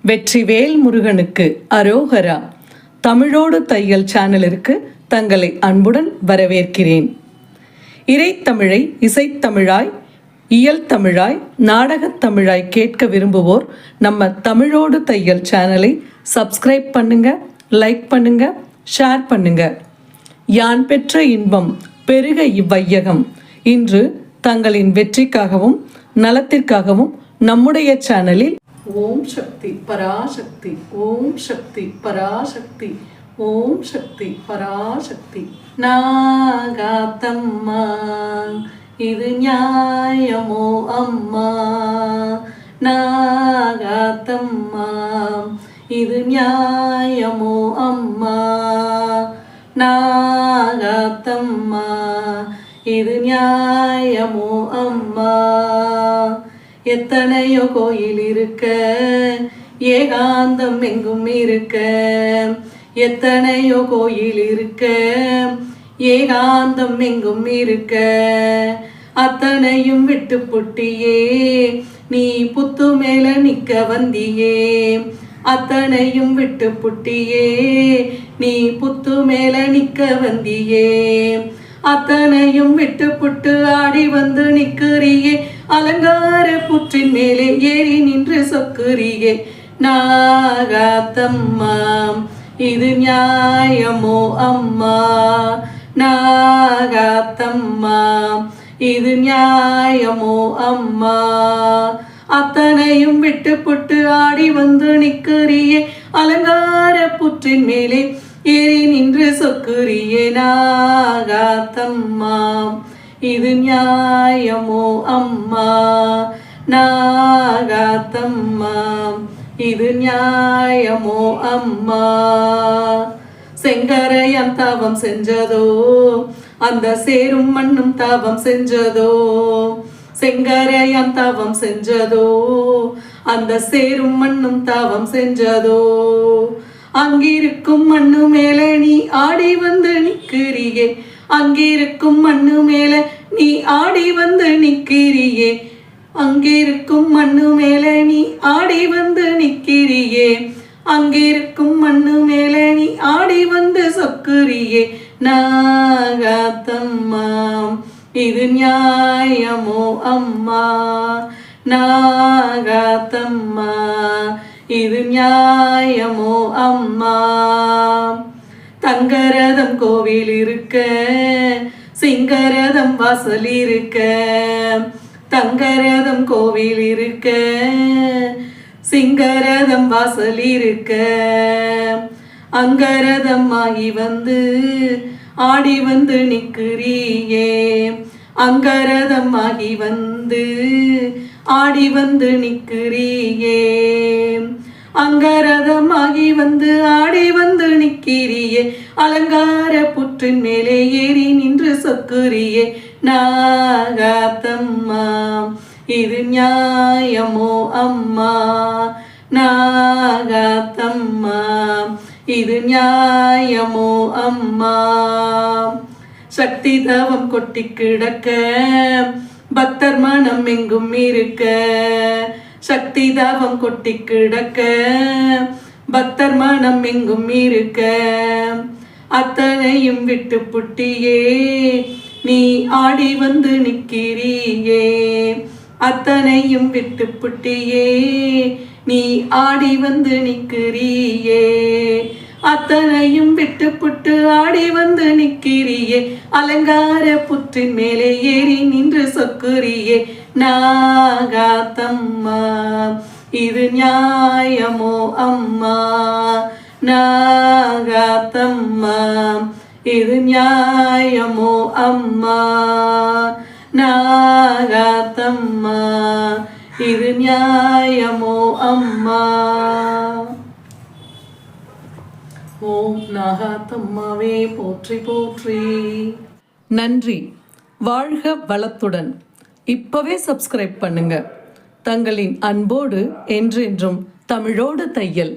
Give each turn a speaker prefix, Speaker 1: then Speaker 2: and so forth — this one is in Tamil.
Speaker 1: வெற்றிவேல் முருகனுக்கு அரோகரா. தமிழோடு தையல் சேனலிற்கு தங்களை அன்புடன் வரவேற்கிறேன். இறைத்தமிழை இசைத்தமிழாய், இயல் தமிழாய், நாடகத் தமிழாய் கேட்க விரும்புவோர் நம்ம தமிழோடு தையல் சேனலை சப்ஸ்கிரைப் பண்ணுங்க, லைக் பண்ணுங்க, ஷேர் பண்ணுங்க. யான் பெற்ற இன்பம் பெருக இவ்வையகம். இன்று தங்களின் வெற்றிக்காகவும் நலத்திற்காகவும் நம்முடைய சேனலில் ஓம் சக்தி பராசக்தி, ஓம் சக்தி பராசக்தி, ஓம் சக்தி பராசக்தி. நாகாத்தம்மா இது நியாயமோ அம்மா, நாகாத்தம்மா இது நியாயமோ அம்மா, நாகாத்தம்மா இது நியாயமோ அம்மா. எத்தனையோ கோயில் இருக்க, ஏகாந்தம் எங்கும் இருக்க. எத்தனையோ கோயில் இருக்க, ஏகாந்தம் எங்கும் இருக்க. அத்தனையும் விட்டு புட்டியே நீ புத்து மேல நிக்க வந்தியே. அத்தனையும் விட்டு புட்டியே நீ புத்து மேல நிக்க வந்தியே. அத்தனையும் விட்டு புட்டு ஆடி வந்து நிற்கிறியே. அலங்கார புற்றின் மேலே ஏறி நின்று சொக்குறியே. நாகாத்தம்மா இது நியாயமோ அம்மா, நாகாத்தம்மா இது நியாயமோ அம்மா. அத்தனையும் விட்டு புட்டு ஆடி வந்து நிற்கிறியே. அலங்கார புற்றின் மேலே ஏறி நின்று சொக்குறியே. நாகாத்தம்மா இது நியாயமோ அம்மா, நாகாத்தம்மா இது நியாயமோ அம்மா. செங்கரையம் தாவம் செஞ்சதோ, அந்த சேரும் மண்ணும் தாவம் செஞ்சதோ. செங்கரையம் தாவம் செஞ்சதோ, அந்த சேரும் மண்ணும் தாவம் செஞ்சதோ. அங்கிருக்கும் மண்ணு மேல நீ ஆடி வந்து நிற்கிறியே. அங்கிருக்கும் மண்ணு மேல நீ ஆடி வந்து நிற்கிறியே. அங்கிருக்கும் மண்ணு மேல நீ ஆடி வந்து நிற்கிறியே. அங்கிருக்கும் மண்ணு மேல நீ ஆடி வந்து சொக்குறியே. நாகாத்தம்மா இது நியாயமோ அம்மா, நாகாத்தம்மா இது நியாயமோ அம்மா. தங்கரதம் கோவில் இருக்க, சிங்கரதம் வாசல் இருக்க. தங்கரதம் கோவில் இருக்க, சிங்கரதம் வாசல் இருக்க. அங்கரதம் ஆகி வந்து ஆடி வந்து நிற்கிறியே. அங்கரதம் ஆகி வந்து ஆடி வந்து நிற்கிறியே. அங்கரதமாகி வந்து ஆடி வந்து நிற்கிறியே. அலங்கார புற்றின் மேலே ஏறி நின்று சொக்குறியே. நாகாத்தம்மா இது நியாயமோ அம்மா, நாகாத்தம்மா இது நியாயமோ அம்மா. சக்தி தவம் கொட்டி கிடக்க, பக்தர் மனம் எங்கும் இருக்க. சக்தி தாவம் கொட்டி கிடக்க, பக்தர் மனம் எங்கும் இருக்க. அத்தனையும் விட்டு புட்டியே நீ ஆடி வந்து நிற்கிறியே. அத்தனையும் விட்டு புட்டியே நீ ஆடி வந்து நிற்கிறியே. அத்தனையும் விட்டு புட்டு ஆடி வந்து நிற்கிறியே. அலங்கார புற்றின் மேலே ஏறி நின்று சொக்குறியே. நாகாத்தம்மா இது நியாயமோ அம்மா, நாகாத்தம்மா இது நியாயமோ அம்மா, நாகாத்தம்மா இது நியாயமோ அம்மா. ஓம் நாகாத்தம்மாவே போற்றி போற்றி. நன்றி. வாழ்க வளத்துடன். இப்பவே சப்ஸ்கிரைப் பண்ணுங்க. தங்களின் அன்போடு என்றென்றும் தமிழோடு தையல்.